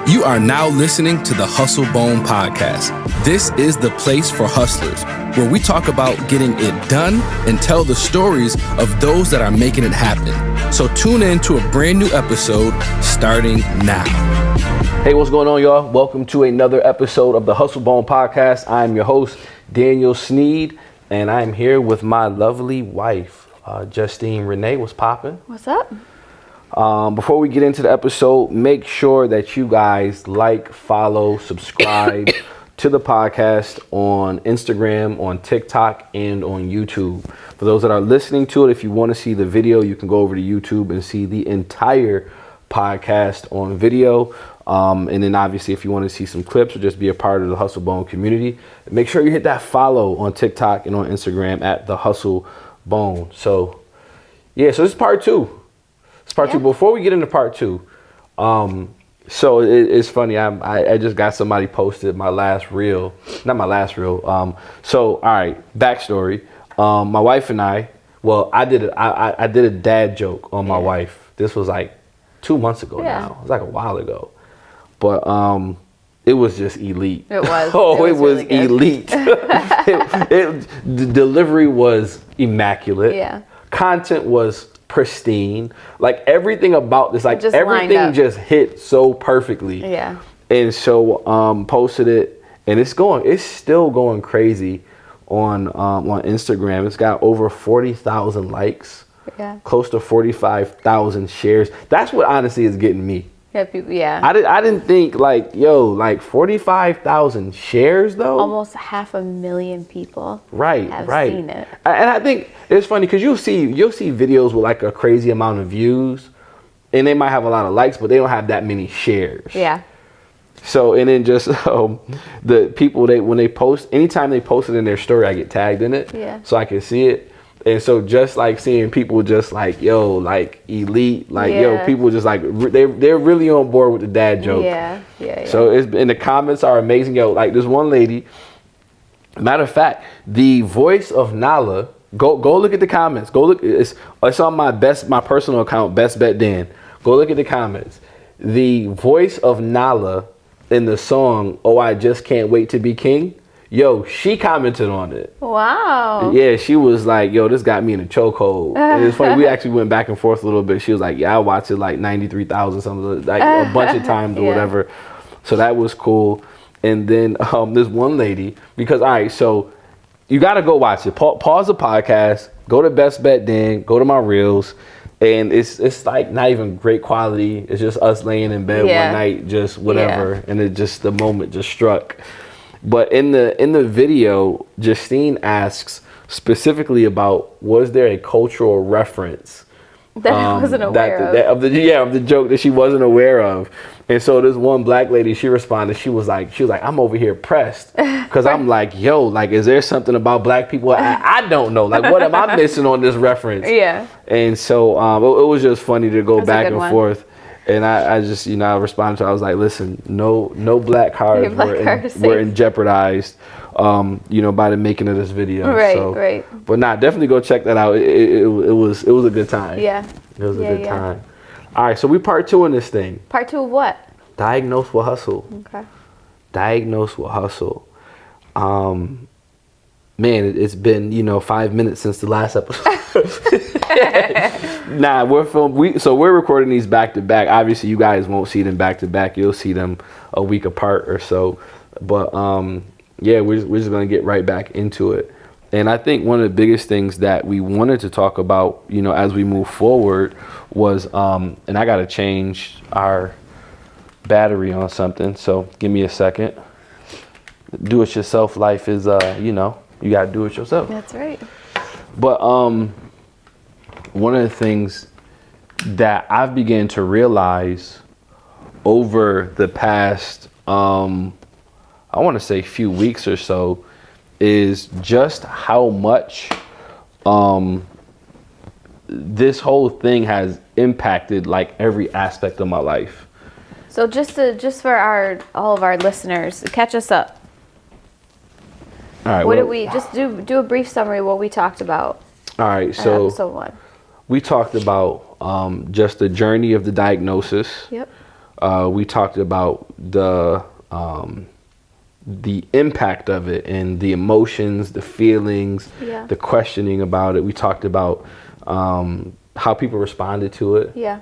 You are now listening to the Hustle Bone Podcast. This is the place for hustlers, where we talk about getting it done and tell the stories of those that are making it happen. So tune in to a brand new episode starting now. Hey, what's going on, y'all? Welcome to another episode of the Hustle Bone Podcast. I'm your host, Daniel Sneed, and I'm here with my lovely wife, Justine Renee. What's poppin'? What's up? Before we get into the episode, make sure that you guys like, follow, subscribe to the podcast on Instagram, on TikTok, and on YouTube. For those that are listening to it, if you want to see the video, you can go over to YouTube and see the entire podcast on video. And then obviously, if you want to see some clips or just be a part of the Hustle Bone community, make sure you hit that follow on TikTok and on Instagram at the Hustle Bone. So this is part two. It's part two. Before we get into part two, so it's funny. I just got somebody posted my last reel, not my last reel. So all right, backstory. My wife and I did a dad joke on my wife. This was like 2 months ago now. It was like a while ago, but it was just elite. It was. It was really elite. The delivery was immaculate. Yeah. Content was pristine. Like everything about this, like everything just hit so perfectly. Yeah. And so posted it, and it's still going crazy on Instagram. It's got over 40,000 likes. Yeah. Close to 45,000 shares. That's what honestly is getting me. Yeah, people, yeah. I didn't think like 45,000 shares though. Almost 500,000 people. Right. Have seen it. And I think it's funny because you'll see videos with like a crazy amount of views, and they might have a lot of likes, but they don't have that many shares. Yeah. So and then just the people when they post, anytime they post it in their story, I get tagged in it. Yeah. So I can see it. And so just like seeing people just like, like elite, like, people just like, they're really on board with the dad joke. Yeah. So and the comments are amazing. Like this one lady, matter of fact, the voice of Nala, go look at the comments. Go look, it's on my personal account, Best Bet Dan. Go look at the comments. The voice of Nala in the song, "Oh, I Just Can't Wait to Be King." She commented on it. Wow. Yeah, she was like, this got me in a chokehold. And it's funny, we actually went back and forth a little bit. She was like, I watched it like 93,000 something, like a bunch of times or whatever. So that was cool. And then this one lady, because, all right, so you got to go watch it. Pause the podcast, go to Best Bet Dan, go to my reels. And it's like not even great quality. It's just us laying in bed one night, just whatever. Yeah. And the moment just struck. But in the video, Justine asks specifically about, was there a cultural reference that I wasn't aware of the joke that she wasn't aware of? And so this one black lady, she responded. She was like, I'm over here pressed because I'm like, is there something about black people I don't know? Like, what am I missing on this reference? Yeah. And so it was just funny to go back and forth. And I just, I responded to her. I was like, listen, no black cars were jeopardized, by the making of this video. Right. But definitely go check that out. It was a good time. Yeah. It was a good time. All right, so we part two in this thing. Part two of what? Diagnosed with hustle. Okay. Diagnosed with hustle. Man, it's been 5 minutes since the last episode. We're recording these back to back. Obviously, you guys won't see them back to back. You'll see them a week apart or so. But we're just gonna get right back into it. And I think one of the biggest things that we wanted to talk about, as we move forward, was and I gotta change our battery on something. So give me a second. Do it yourself life is you gotta do it yourself. That's right. But one of the things that I've begun to realize over the past I want to say few weeks or so is just how much this whole thing has impacted like every aspect of my life. So just for all of our listeners, catch us up. All right. What did we just do a brief summary of what we talked about? All right. So episode 1. We talked about just the journey of the diagnosis. Yep. We talked about the impact of it and the emotions, the feelings, Yeah. the questioning about it. We talked about how people responded to it. Yeah.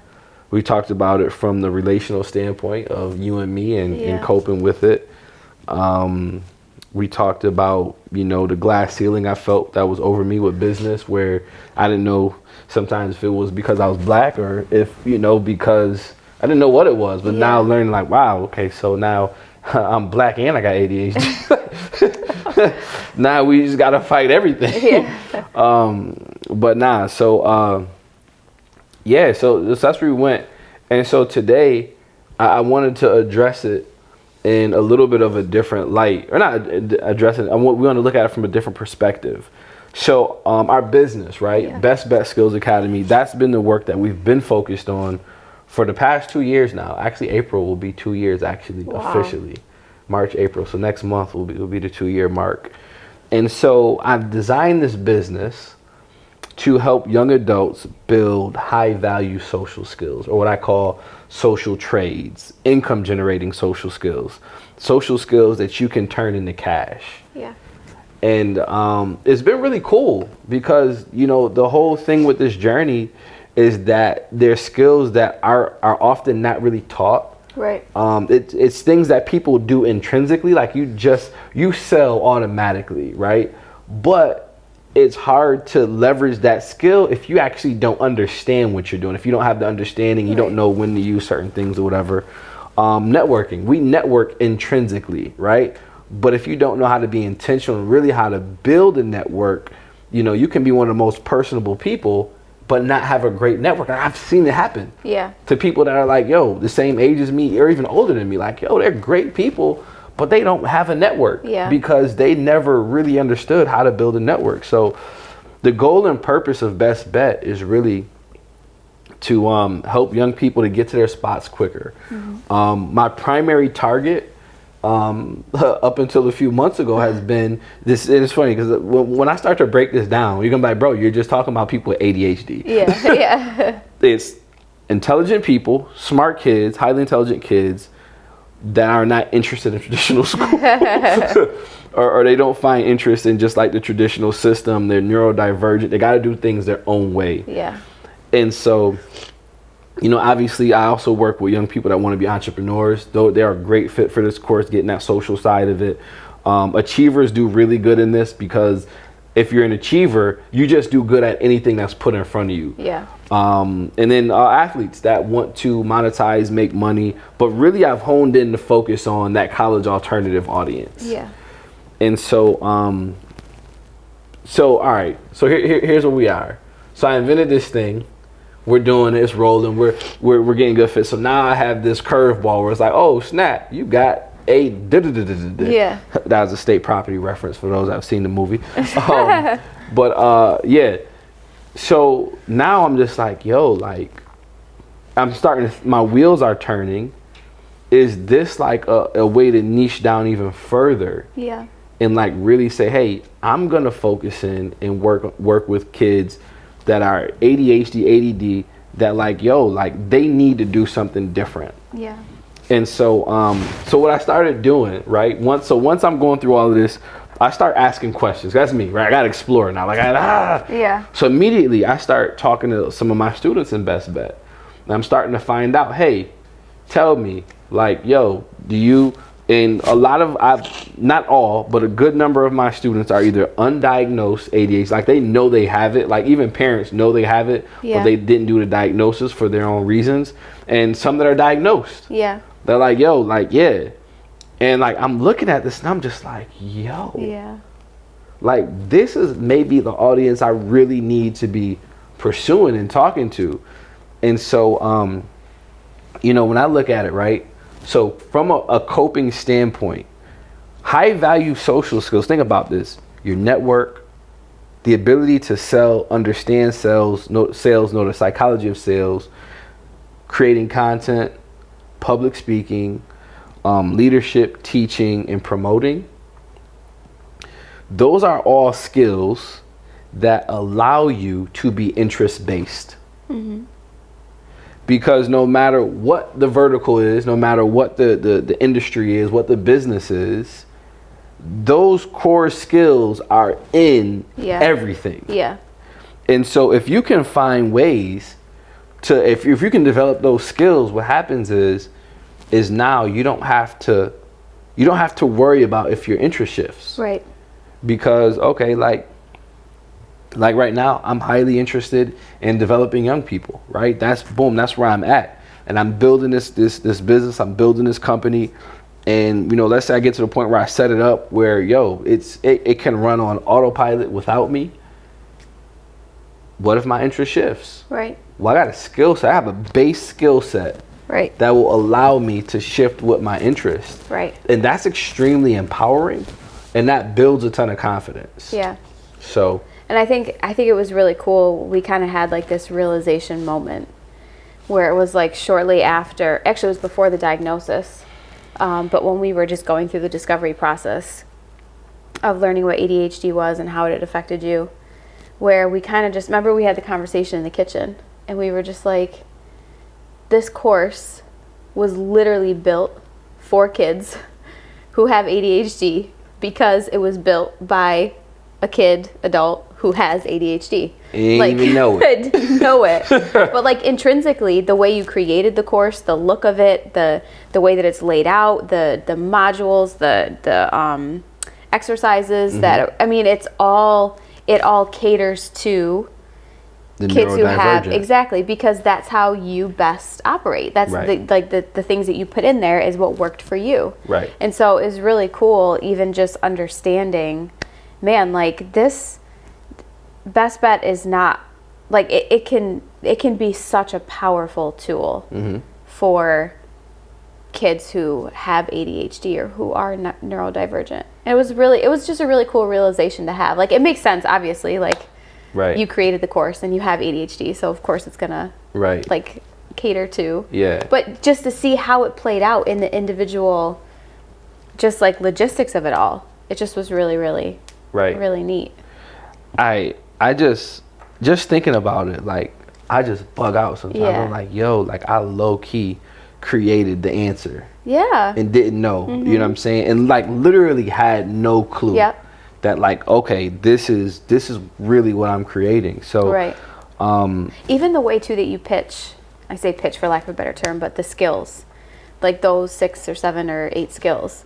We talked about it from the relational standpoint of you and me and Yeah. coping with it. We talked about, the glass ceiling I felt that was over me with business, where I didn't know sometimes if it was because I was black or if, because I didn't know what it was. But now learning like, wow, okay, so now I'm black and I got ADHD. Now we just got to fight everything. Yeah. But nah, so that's where we went. And so today I wanted to address it in a little bit of a different light, or not address it. We want to look at it from a different perspective. So our business, right? Yeah. Best Bet Skills Academy, that's been the work that we've been focused on for the past 2 years now. Actually, April will be 2 years officially. March, April. So next month will be the 2-year mark. And so I've designed this business to help young adults build high value social skills, or what I call social trades, income generating social skills that you can turn into cash. Yeah. And it's been really cool because, the whole thing with this journey is that there's skills that are often not really taught. Right. It's things that people do intrinsically, like you sell automatically, right? But it's hard to leverage that skill if you actually don't understand what you're doing. If you don't have the understanding, you don't know when to use certain things or whatever. Networking, we network intrinsically, right? But if you don't know how to be intentional and really how to build a network, you can be one of the most personable people, but not have a great network. And I've seen it happen. Yeah. To people that are like, the same age as me or even older than me. Like, they're great people, but they don't have a network. Yeah. Because they never really understood how to build a network. So the goal and purpose of Best Bet is really to help young people to get to their spots quicker. Mm-hmm. My primary target up until a few months ago has been this. And it's funny because when I start to break this down, you're gonna be like, bro, you're just talking about people with ADHD. Yeah. Yeah. It's intelligent people, smart kids, highly intelligent kids that are not interested in traditional school. or they don't find interest in just like the traditional system. They're neurodivergent. They got to do things their own way. Yeah. And so, obviously I also work with young people that want to be entrepreneurs, though they are a great fit for this course, getting that social side of it. Achievers do really good in this because if you're an achiever, you just do good at anything that's put in front of you. Yeah. And then athletes that want to monetize, make money, but really I've honed in to focus on that college alternative audience. Yeah. And so, all right. So here's where we are. So I invented this thing. We're doing it. It's rolling. We're getting good fit. So now I have this curveball where it's like, oh snap, you got a Yeah. That was a state property reference for those that have seen the movie. But yeah. So now I'm just like, I'm starting. My wheels are turning. Is this like a way to niche down even further? Yeah. And like really say, hey, I'm gonna focus in and work with kids that are ADHD, ADD, that they need to do something different. Yeah. And so what I started doing, right? Once I'm going through all of this, I start asking questions. That's me, right? I gotta explore now. Yeah. So immediately I start talking to some of my students in Best Bet. And I'm starting to find out, hey, tell me, do you? And a lot of, not all, but a good number of my students are either undiagnosed ADHD, like they know they have it, like even parents know they have it, but they didn't do the diagnosis for their own reasons. And some that are diagnosed. Yeah. They're like, yeah. And I'm looking at this and I'm just like, Yeah. This is maybe the audience I really need to be pursuing and talking to. And so, when I look at it, right? So from a coping standpoint, high value social skills, think about this, your network, the ability to sell, understand sales, know the psychology of sales, creating content, public speaking, leadership, teaching, and promoting. Those are all skills that allow you to be interest-based. Mm-hmm. Because no matter what the vertical is, no matter what the industry is, what the business is, those core skills are in everything. Yeah. And so if you can find ways to, if you can develop those skills, what happens is now you don't have to worry about if your interest shifts. Right. Because, okay, like right now, I'm highly interested in developing young people, right? That's where I'm at. And I'm building this business, I'm building this company. And, let's say I get to the point where I set it up where, it can run on autopilot without me. What if my interest shifts? Right. Well, I got a skill set. I have a base skill set. Right. That will allow me to shift with my interest. Right. And that's extremely empowering. And that builds a ton of confidence. Yeah. So. And I think it was really cool. We kind of had like this realization moment where it was like shortly after, actually it was before the diagnosis, but when we were just going through the discovery process of learning what ADHD was and how it had affected you, where we kind of just, remember we had the conversation in the kitchen and we were just like, this course was literally built for kids who have ADHD because it was built by a adult who has ADHD. Didn't even know it. Didn't know it. But like intrinsically, the way you created the course, the look of it, the way that it's laid out, the modules, the exercises that, I mean, it all caters to the kids who have, neurodivergent. exactly, because that's how you best operate. That's right. the things that you put in there is what worked for you. Right. And so it's really cool, even just understanding, man, like this best bet is not like it can be such a powerful tool for kids who have ADHD or who are neurodivergent. And it was just a really cool realization to have. Like it makes sense, obviously, like right. you created the course and you have ADHD, so of course it's gonna right. like cater to. Yeah. But just to see how it played out in the individual, just like logistics of it all, it just was really, really, right. really neat. I just thinking about it, like I just bug out sometimes. Yeah. I'm like, like I low key created the answer. Yeah. And didn't know. You know what I'm saying? And like literally had no clue. Yep. That like, okay, this is really what I'm creating. So right. Even the way too that you pitch, I say pitch for lack of a better term, but the skills, like those 6 or 7 or 8 skills,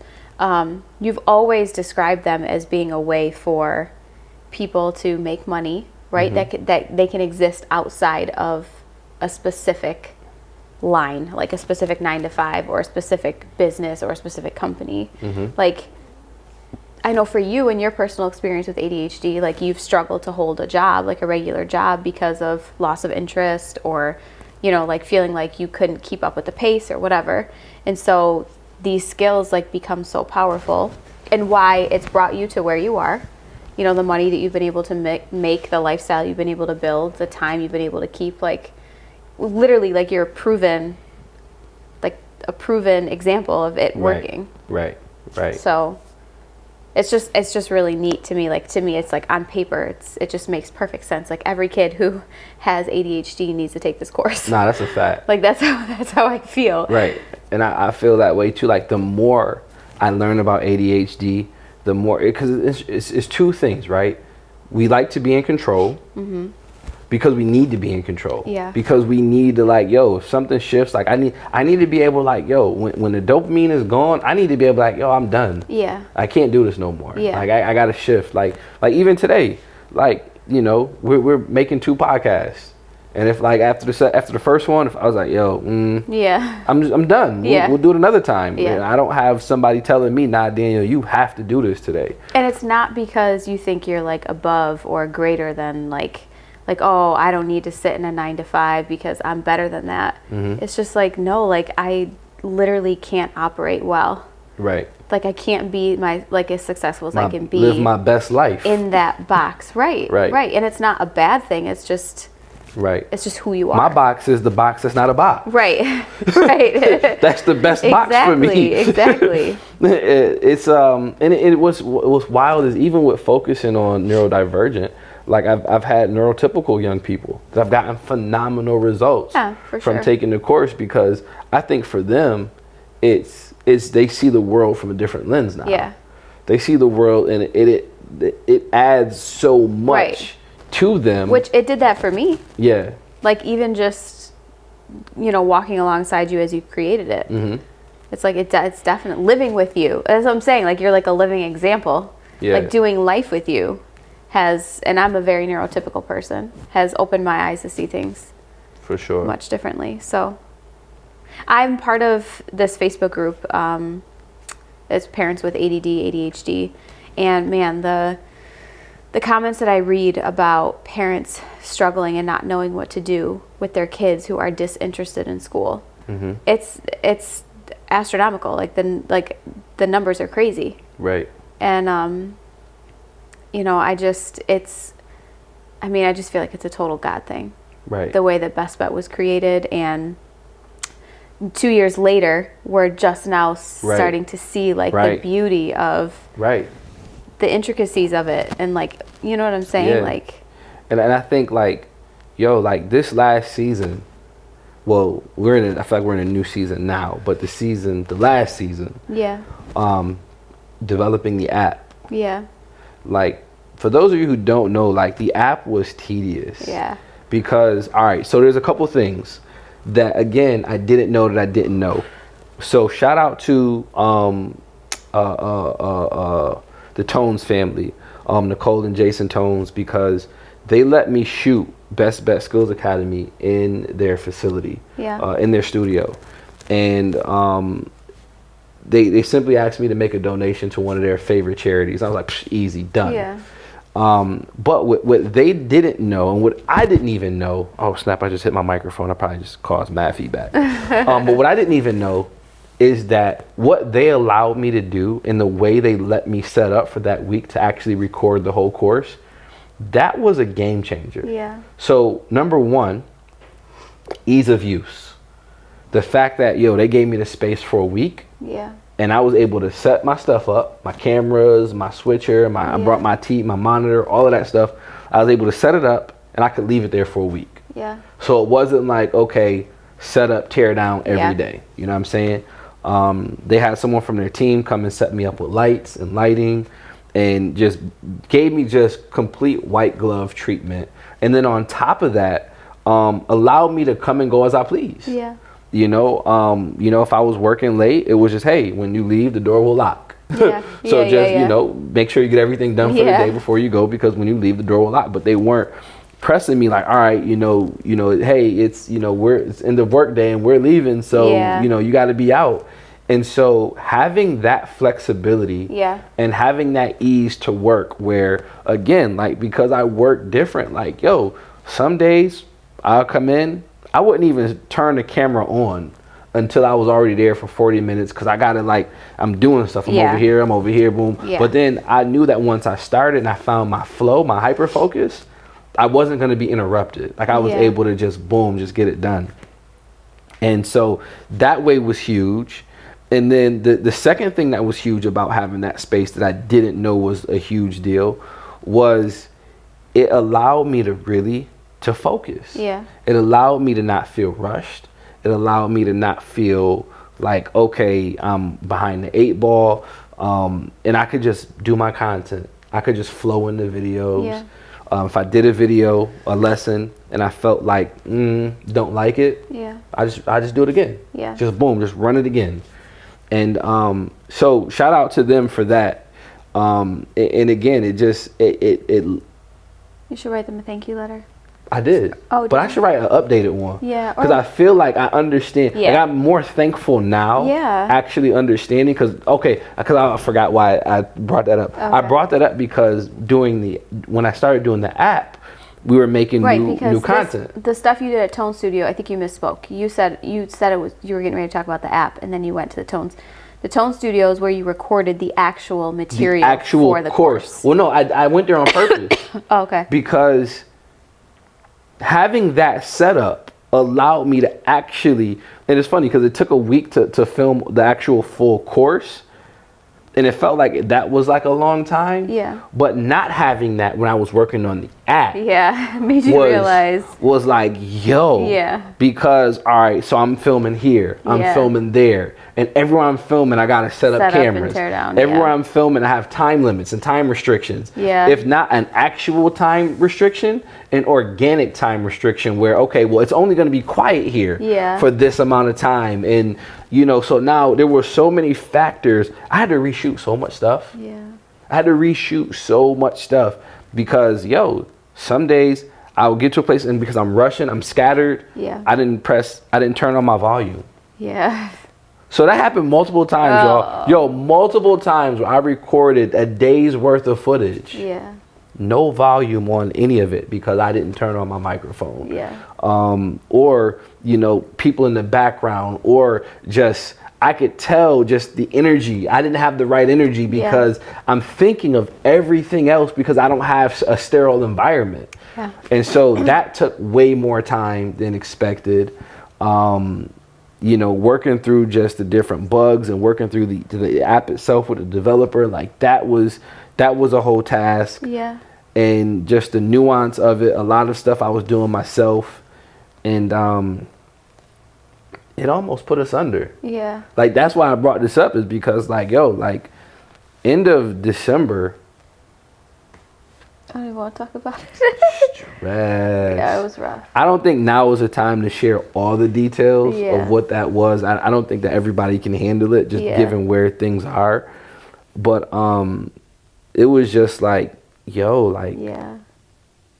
you've always described them as being a way for people to make money, right? That they can exist outside of a specific line, like a specific 9 to 5 or a specific business or a specific company. Like I know for you and your personal experience with ADHD, like you've struggled to hold a job, like a regular job, because of loss of interest or, like feeling like you couldn't keep up with the pace or whatever. And so these skills like become so powerful, and why it's brought you to where you are, the money that you've been able to make, the lifestyle you've been able to build, the time you've been able to keep, like literally like you're a proven example of it working. Right. So it's just really neat to me. Like to me, it's like on paper, it just makes perfect sense. Like every kid who has ADHD needs to take this course. Nah, that's a fact. Like that's how I feel. Right. And I feel that way too. Like the more I learn about ADHD, the more, because it's two things, right? We like to be in control because we need to be in control. Yeah. Because we need to if something shifts, like I need to be able when the dopamine is gone, I need to be able I'm done. Yeah. I can't do this no more. Yeah. Like I got to shift. Like even today, we're making 2 podcasts. And if after the first one, if I was like, yeah, I'm done. We'll do it another time. Yeah. And I don't have somebody telling me, nah, Daniel, you have to do this today. And it's not because you think you're like above or greater than like, oh, I don't need to sit in a 9 to 5 because I'm better than that. It's just like, no, like I literally can't operate well. Right. Like I can't be as successful as I can be. Live my best life. In that box. Right. Right. And it's not a bad thing. It's just. Right. It's just who you are. My box is the box that's not a box. Right. Right. That's the best box for me. Exactly. It's and it was what's wild is even with focusing on neurodivergent, Like I've had neurotypical young people that have gotten phenomenal results from taking the course, because I think for them, it's they see the world from a different lens now. Yeah. They see the world, and it adds so much to them. Which it did that for me. Yeah. Like even just, walking alongside you as you created it. Mm-hmm. It's like it's definitely living with you. That's what I'm saying. Like you're like a living example. Yeah. Like doing life with you and I'm a very neurotypical person, has opened my eyes to see things for sure much differently. So I'm part of this Facebook group. It's parents with ADD, ADHD, and man, the comments that I read about parents struggling and not knowing what to do with their kids who are disinterested in school, mm-hmm. it's astronomical. Like the numbers are crazy. Right. And I just feel like it's a total God thing. Right. The way that Best Bet was created, and 2 years later, we're just now starting to see the beauty of the intricacies of it, and you know what I'm saying? Yeah. And I think this last season, well, I feel like we're in a new season now, but the last season, developing the app. Yeah. For those of you who don't know, the app was tedious. Yeah. Because, all right, so there's a couple things that, again, I didn't know that I didn't know. So shout out to the Tones family, Nicole and Jason Tones, because they let me shoot Best Bet Skills Academy in their facility, in their studio. And they simply asked me to make a donation to one of their favorite charities. I was like, easy, done. Yeah. But what they didn't know, and what I didn't even know, oh snap, I just hit my microphone. I probably just caused mad feedback. But what I didn't even know is that what they allowed me to do and the way they let me set up for that week to actually record the whole course, that was a game changer. Yeah. So number one, ease of use. The fact that, they gave me the space for a week. Yeah. And I was able to set my stuff up, my cameras, my switcher, I brought my my monitor, all of that stuff. I was able to set it up, and I could leave it there for a week. Yeah. So it wasn't like, okay, set up, tear down every day. You know what I'm saying? They had someone from their team come and set me up with lights and lighting, and just gave me just complete white glove treatment. And then on top of that, allowed me to come and go as I please. Yeah. If I was working late, it was just, hey, when you leave, the door will lock. Yeah. So make sure you get everything done for the day before you go, because when you leave, the door will lock. But they weren't pressing me like, all right, hey, it's in the work day and we're leaving, so you got to be out. And so having that flexibility and having that ease to work, where again, because I work different, some days I'll come in, I wouldn't even turn the camera on until I was already there for 40 minutes, because I got to I'm doing stuff. I'm over here, boom. Yeah. But then I knew that once I started and I found my flow, my hyper focus, I wasn't going to be interrupted. I was able to just get it done. And so that way was huge. And then the second thing that was huge about having that space that I didn't know was a huge deal was it allowed me to focus. Yeah. It allowed me to not feel rushed. It allowed me to not feel like, okay, I'm behind the 8 ball. And I could just do my content. I could just flow in the videos. Yeah. If I did a video, a lesson, and I felt like, don't like it, I just do it again. Yeah. Just boom, just run it again. And so shout out to them for that. And again, it you should write them a thank you letter. I did. Oh, but I should write an updated one. Yeah. Because I feel like I understand. Yeah. I'm more thankful now. Yeah. Actually understanding. Because I forgot why I brought that up. Okay. I brought that up because when I started doing the app, we were making new content. The stuff you did at Tone Studio, I think you misspoke. You said it was, you were getting ready to talk about the app, and then you went to the Tone Studios where you recorded the actual material for the course. Well, no, I went there on purpose. Oh, okay. Because having that setup allowed me to actually, and it's funny because it took a week to film the actual full course, and it felt like that was a long time. Yeah. But not having that when I was working on the at. Yeah, made you realize. Was like, yo. Yeah. Because, all right, so I'm filming here. I'm filming there. And everywhere I'm filming, I got to set up cameras. And tear down, everywhere I'm filming, I have time limits and time restrictions. Yeah. If not an actual time restriction, an organic time restriction where, okay, well, it's only going to be quiet here for this amount of time. And, you know, so now there were so many factors. I had to reshoot so much stuff. Yeah. I had to reshoot so much stuff because, yo, some days I would get to a place and because I'm rushing, I'm scattered. Yeah. I didn't turn on my volume. Yeah. So that happened multiple times, y'all. Yo, multiple times where I recorded a day's worth of footage. Yeah. No volume on any of it because I didn't turn on my microphone. Yeah. Or, you know, people in the background, or just, I could tell just the energy. I didn't have the right energy because I'm thinking of everything else because I don't have a sterile environment. Yeah. And so that took way more time than expected. You know, working through just the different bugs and working through the app itself with the developer, like that was a whole task. Yeah. And just the nuance of it, a lot of stuff I was doing myself, and it almost put us under. Yeah. Like that's why I brought this up, is because like, yo, like end of December. I don't even want to talk about it. Stress. Yeah, it was rough. I don't think now is the time to share all the details of what that was. I don't think that everybody can handle it, just given where things are. But it was just like, yo, like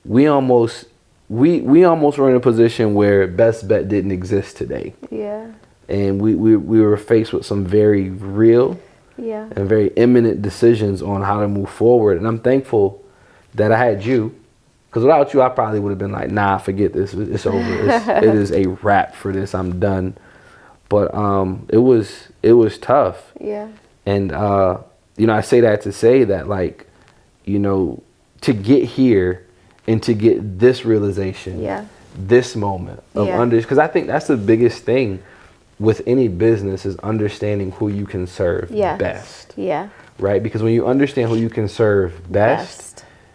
we almost were in a position where best bet didn't exist today. Yeah. And we were faced with some very real and very imminent decisions on how to move forward. And I'm thankful that I had you, because without you, I probably would have been like, nah, forget this. It's over. It is a wrap for this. I'm done. But it was tough. Yeah. And you know, I say that to say that, like, you know, to get here and to get this realization, this moment of because I think that's the biggest thing with any business is understanding who you can serve best. Yeah. Right? Because when you understand who you can serve best.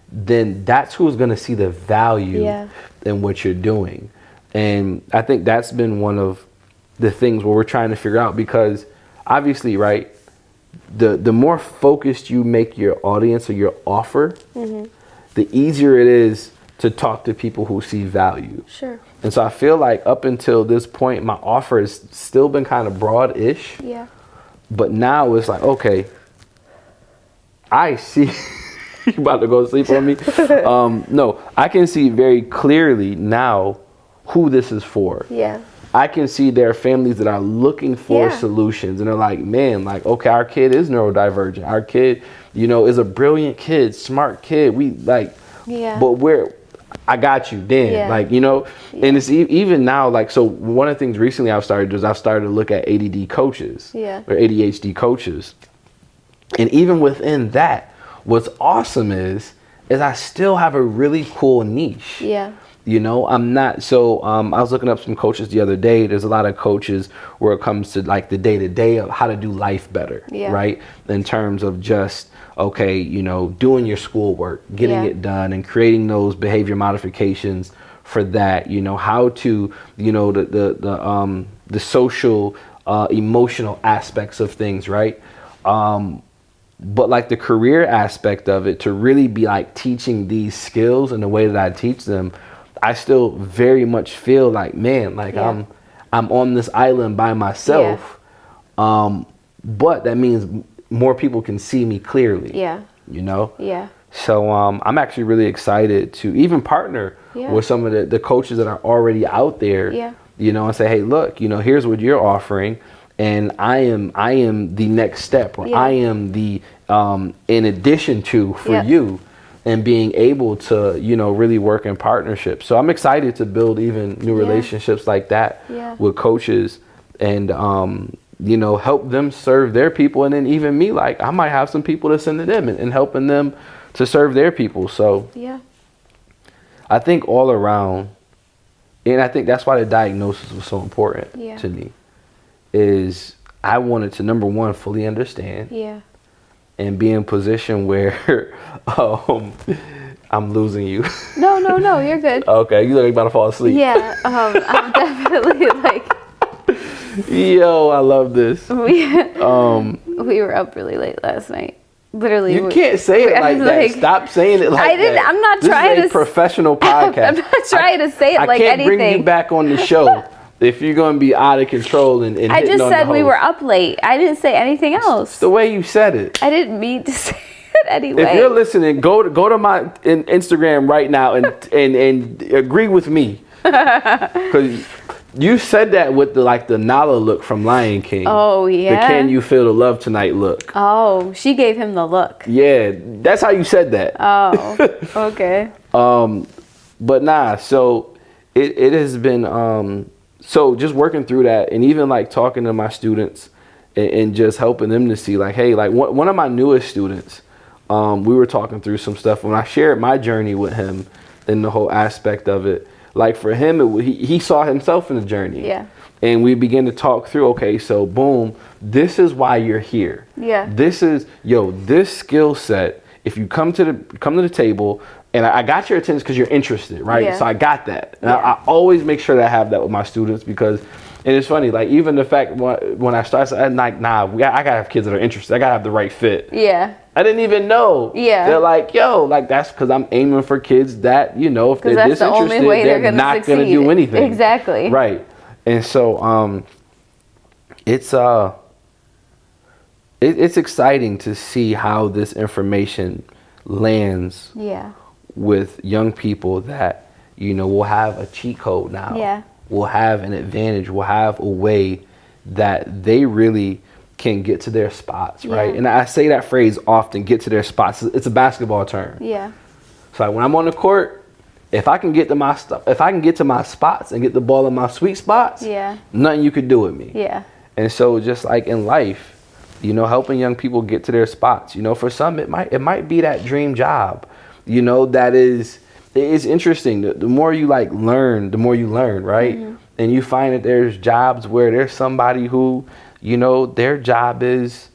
Then that's who's going to see the value in what you're doing. And I think that's been one of the things where we're trying to figure out, because obviously, right, the more focused you make your audience or your offer, the easier it is to talk to people who see value. Sure. And so I feel like up until this point, my offer has still been kind of broad-ish. Yeah. But now it's like, okay, I see... You about to go to sleep on me? No, I can see very clearly now who this is for. Yeah. I can see there are families that are looking for solutions, and they're like, man, like, okay, our kid is neurodivergent. Our kid, you know, is a brilliant kid, smart kid. We like, but I got you then, like, you know, and it's even now, like, so one of the things recently I've started to look at ADD coaches or ADHD coaches. And even within that, what's awesome is I still have a really cool niche. Yeah. You know, I'm not, so I was looking up some coaches the other day. There's a lot of coaches where it comes to like the day-to-day of how to do life better, right? In terms of just, okay, you know, doing your schoolwork, getting it done, and creating those behavior modifications for that, you know, how to, you know, the social, emotional aspects of things, right? But like the career aspect of it, to really be like teaching these skills in the way that I teach them, I still very much feel like, man, like I'm on this island by myself. But that means more people can see me clearly. Yeah. You know? Yeah. So I'm actually really excited to even partner with some of the coaches that are already out there. Yeah. You know, and say, hey, look, you know, here's what you're offering. And I am the next step, or I am the in addition to for you, and being able to, you know, really work in partnership. So I'm excited to build even new relationships like that with coaches, and you know, help them serve their people, and then even me, like I might have some people to send to them and helping them to serve their people. So I think all around, and I think that's why the diagnosis was so important to me. Is I wanted to, number one, fully understand, and be in position where I'm losing you. No, you're good. Okay, you look like you're about to fall asleep. Yeah, I'm definitely like. Yo, I love this. We were up really late last night. Literally. You can't say it like that. Stop saying it like that. I didn't. I'm not trying to. This is a professional podcast. I'm not trying to say it like anything. I can't bring you back on the show if you're going to be out of control and I just said we were up late. I didn't say anything else. It's the way you said it. I didn't mean to say it anyway. If you're listening, go to my Instagram right now and agree with me, because you said that with the Nala look from Lion King. Oh yeah. The can you feel the love tonight look. Oh, she gave him the look. Yeah, that's how you said that. Oh, okay. But nah, so it has been so just working through that, and even like talking to my students and just helping them to see like, hey, like one of my newest students, we were talking through some stuff when I shared my journey with him and the whole aspect of it. Like for him, he saw himself in the journey. Yeah. And we began to talk through, okay, so boom, this is why you're here. Yeah. This is, this skill set, if you come to the table, and I got your attention because you're interested, right? Yeah. So I got that. And I always make sure that I have that with my students, because, and it's funny, like even the fact when I started, I'm like, I gotta have kids that are interested. I gotta have the right fit. Yeah. I didn't even know. Yeah. They're like, like that's because I'm aiming for kids that, if they're disinterested, they're not going to do anything. Exactly. Right. And so it's exciting to see how this information lands with young people that, will have a cheat code now. Yeah. Will have an advantage, will have a way that they really can get to their spots, right? And I say that phrase often, get to their spots. It's a basketball term. Yeah. So like when I'm on the court, if I can get to my spots and get the ball in my sweet spots, nothing you could do with me. Yeah. And so just like in life, helping young people get to their spots, for some it might be that dream job, that is interesting. The more you learn, the more you learn, right? Mm-hmm. And you find that there's jobs where there's somebody who their job is,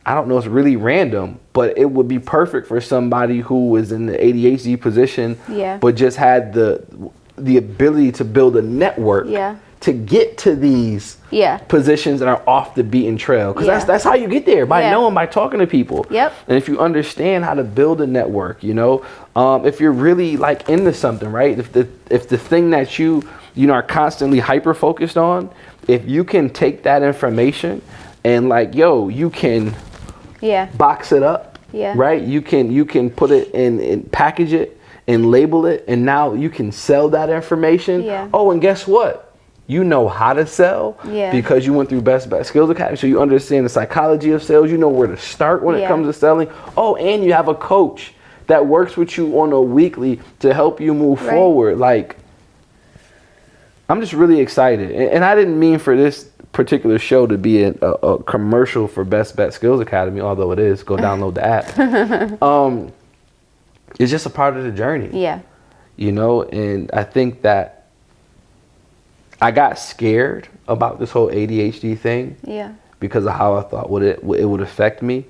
I don't know, it's really random, but it would be perfect for somebody who was in the ADHD position, but just had the ability to build a network to get to these positions that are off the beaten trail. Because that's how you get there, by knowing, by talking to people. Yep. And if you understand how to build a network, if you're really into something, right? If the thing that you are constantly hyper focused on, if you can take that information and you can box it up, right? You can put it and package it and label it, and now you can sell that information. Oh, and guess what? You know how to sell because you went through Best Skills Academy, so you understand the psychology of sales. You know where to start when it comes to selling. Oh, and you have a coach that works with you on a weekly to help you move forward. I'm just really excited. And I didn't mean for this particular show to be a commercial for Best Skills Academy, although it is. Go download the app. It's just a part of the journey. Yeah. And I think that I got scared about this whole ADHD thing. Yeah. Because of how I thought it would affect me.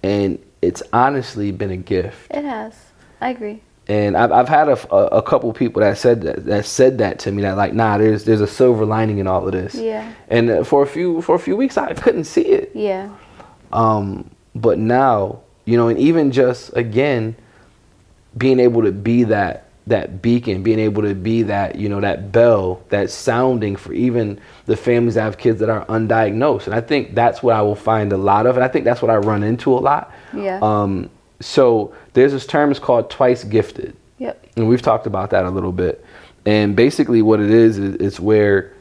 And it's honestly been a gift. It has. I agree. And I've had a couple people that said that to me, that there's a silver lining in all of this. Yeah. And for a few weeks I couldn't see it. Yeah. But now, and even just again being able to be that beacon, being able to be that, that bell, that sounding for even the families that have kids that are undiagnosed. And I think that's what I will find a lot of, and I think that's what I run into a lot. Yeah. So there's this term, it's called twice gifted. Yep. And we've talked about that a little bit. And basically what it is it's where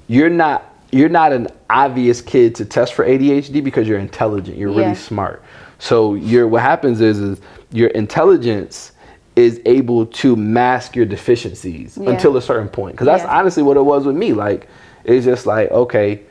you're not an obvious kid to test for ADHD because you're intelligent, you're really smart. So what happens is your intelligence is able to mask your deficiencies until a certain point. Because that's honestly what it was with me. It's just okay,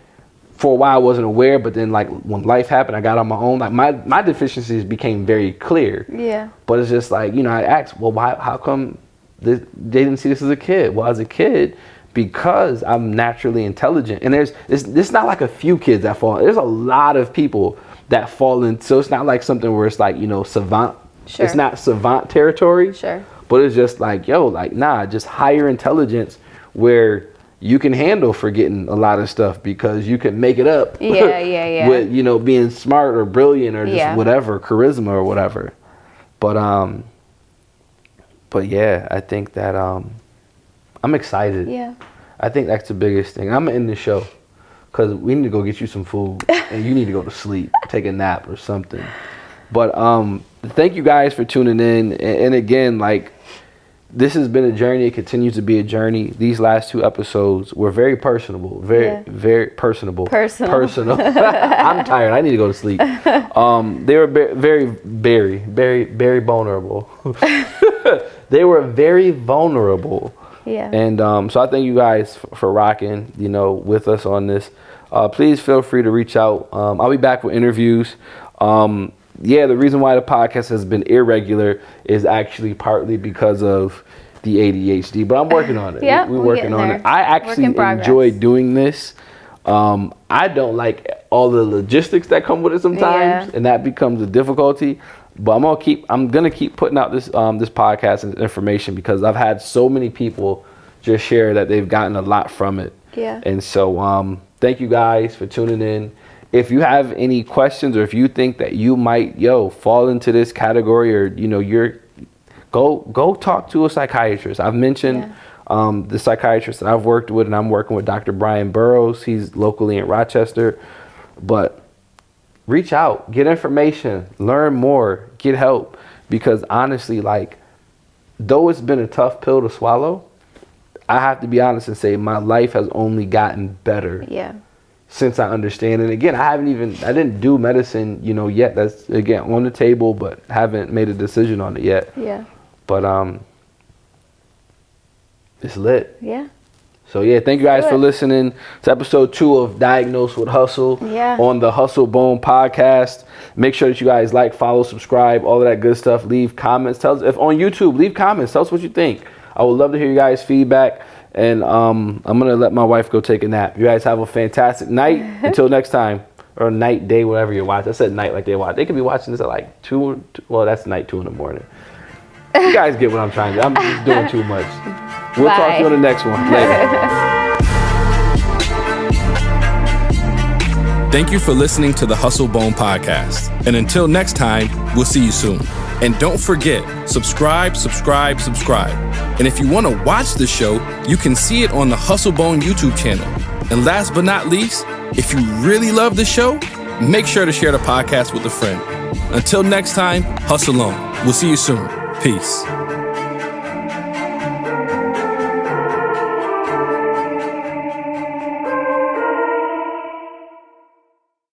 for a while I wasn't aware, but then when life happened, I got on my own. My deficiencies became very clear. Yeah. But it's just I asked, well, why? How come they didn't see this as a kid? Well, as a kid, because I'm naturally intelligent, and it's not a few kids that fall. There's a lot of people that fall in. So it's not something where it's savant Sure. It's not savant territory. Sure. But it's just like, yo, like, nah, just higher intelligence where you can handle forgetting a lot of stuff because you can make it up. Yeah. With, you know, being smart or brilliant or just Yeah. whatever, charisma or whatever. But yeah, I think that I'm excited. Yeah. I think that's the biggest thing. I'm gonna end the show because we need to go get you some food and you need to go to sleep, take a nap or something. But thank you guys for tuning in. And again, like, this has been a journey. It continues to be a journey. These last 2 episodes were very personable, very personable. Personal. I'm tired. I need to go to sleep. They were very vulnerable. They were very vulnerable. Yeah. And so I thank you guys for rocking, you know, with us on this. Please feel free to reach out. I'll be back with interviews. Yeah, the reason why the podcast has been irregular is actually partly because of the ADHD, but I'm working on it. Yeah, we're working on it. I actually enjoy doing this. I don't like all the logistics that come with it sometimes, and that becomes a difficulty. But I'm gonna keep putting out this this podcast and information because I've had so many people just share that they've gotten a lot from it. Yeah. And so thank you guys for tuning in. If you have any questions or if you think that you might fall into this category or you're go talk to a psychiatrist. I've mentioned the psychiatrist that I've worked with, and I'm working with Dr. Brian Burrows. He's locally in Rochester. But reach out, get information, learn more, get help, because honestly, like, though it's been a tough pill to swallow, I have to be honest and say my life has only gotten better. Yeah. Since I understand. And again, I didn't do medicine, yet. That's again on the table, but haven't made a decision on it yet. Yeah. But it's lit. Yeah. So yeah, thank you guys for listening to episode 2 of Diagnosed with Hustle on the Hustle Bone podcast. Make sure that you guys like, follow, subscribe, all of that good stuff. Leave comments. Tell us if on YouTube, leave comments. Tell us what you think. I would love to hear you guys' feedback. And I'm going to let my wife go take a nap. You guys have a fantastic night. Until next time. Or night, day, whatever you watch. I said night like they watch. They could be watching this at like 2. Well, that's night 2 in the morning. You guys get what I'm trying to do. I'm just doing too much. We'll talk to you on the next one. Later. Thank you for listening to the Hustle Bone podcast. And until next time, we'll see you soon. And don't forget, subscribe. And if you want to watch the show, you can see it on the Hustle Bone YouTube channel. And last but not least, if you really love the show, make sure to share the podcast with a friend. Until next time, hustle on. We'll see you soon. Peace.